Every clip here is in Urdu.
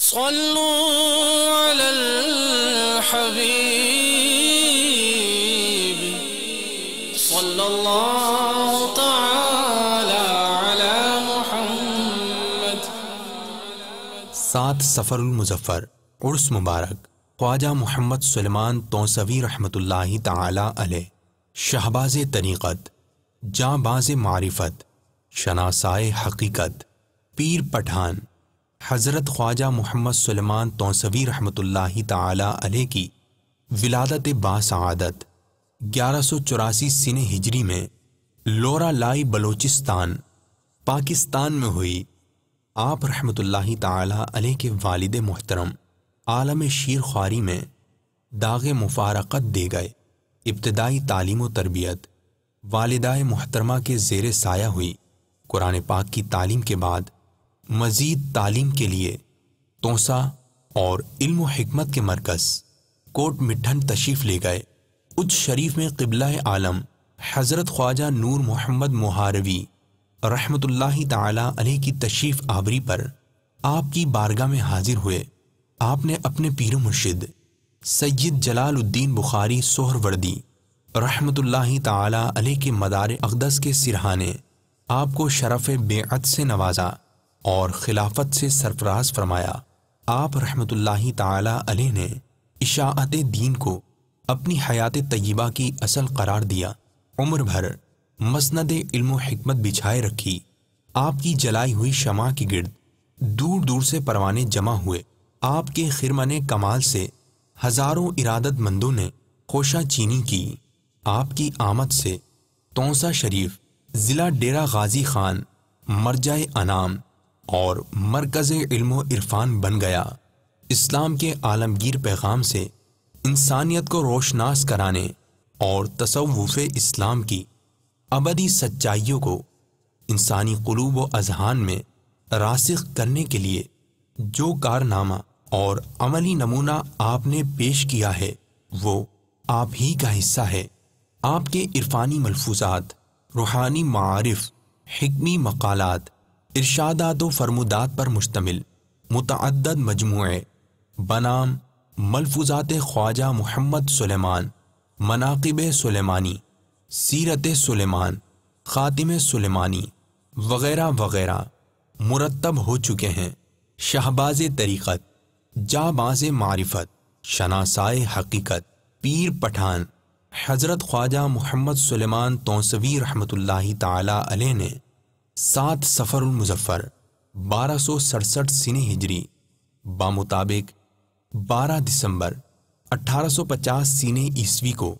صلوا علی الحبیب صلی اللہ تعالی علی محمد۔ 7 صفر المظفر عرس مبارک خواجہ محمد سلیمان توسوی رحمۃ اللہ تعالی علیہ، شہباز طریقت، جاں باز معرفت، شناسائے حقیقت، پیر پٹھان، حضرت خواجہ محمد سلیمان توسوی رحمۃ اللہ تعالی علیہ کی ولادت باسعادت 1184 سن ہجری میں لورا لائی بلوچستان پاکستان میں ہوئی۔ آپ رحمۃ اللہ تعالی علیہ کے والد محترم عالم شیر خواری میں داغ مفارقت دے گئے۔ ابتدائی تعلیم و تربیت والدہ محترمہ کے زیر سایہ ہوئی۔ قرآن پاک کی تعلیم کے بعد مزید تعلیم کے لیے توسا اور علم و حکمت کے مرکز کوٹ مٹھن تشریف لے گئے۔ اج شریف میں قبلہ عالم حضرت خواجہ نور محمد مہاروی رحمۃ اللہ تعالی علیہ کی تشریف آوری پر آپ کی بارگاہ میں حاضر ہوئے۔ آپ نے اپنے پیر و مرشد سید جلال الدین بخاری سہروردی رحمۃ اللہ تعالی علیہ کے مدار اقدس کے سرہانے آپ کو شرف بیعت سے نوازا اور خلافت سے سرفراز فرمایا۔ آپ رحمۃ اللہ تعالی علیہ نے اشاعت دین کو اپنی حیات طیبہ کی اصل قرار دیا۔ عمر بھر مسند علم و حکمت بچھائے رکھی۔ آپ کی جلائی ہوئی شمع کی گرد دور دور سے پروانے جمع ہوئے۔ آپ کے خرمن کمال سے ہزاروں ارادت مندوں نے خوشہ چینی کی۔ آپ کی آمد سے تونسا شریف ضلع ڈیرہ غازی خان مرجع انام اور مرکز علم و عرفان بن گیا۔ اسلام کے عالمگیر پیغام سے انسانیت کو روشناس کرانے اور تصوف اسلام کی ابدی سچائیوں کو انسانی قلوب و اذہان میں راسخ کرنے کے لیے جو کارنامہ اور عملی نمونہ آپ نے پیش کیا ہے وہ آپ ہی کا حصہ ہے۔ آپ کے عرفانی ملفوظات، روحانی معارف، حکمی مقالات، ارشادات و فرمودات پر مشتمل متعدد مجموعے بنام ملفوظات خواجہ محمد سلیمان، مناقب سلیمانی، سیرت سلیمان، خاتم سلیمانی وغیرہ وغیرہ مرتب ہو چکے ہیں۔ شہباز طریقت، جاں باز معرفت، شناسائے حقیقت، پیر پٹھان حضرت خواجہ محمد سلیمان توسوی رحمۃ اللہ تعالی علیہ نے 7 صفر المظفر 1267 سن ہجری بامطابق 12 دسمبر 1850 سن عیسوی کو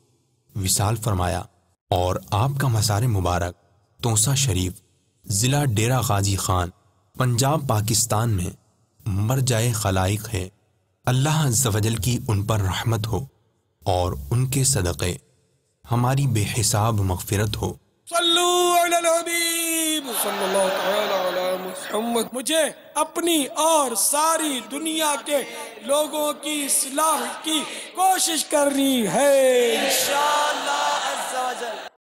وصال فرمایا، اور آپ کا مزار مبارک توسا شریف ضلع ڈیرہ غازی خان پنجاب پاکستان میں مرجع خلائق ہے۔ اللہ عز و جل کی ان پر رحمت ہو اور ان کے صدقے ہماری بے حساب مغفرت ہو۔ صلو علی الحبیب صلی اللہ تعالی علی محمد۔ مجھے اپنی اور ساری دنیا کے لوگوں کی اصلاح کی کوشش کرنی ہے انشاءاللہ۔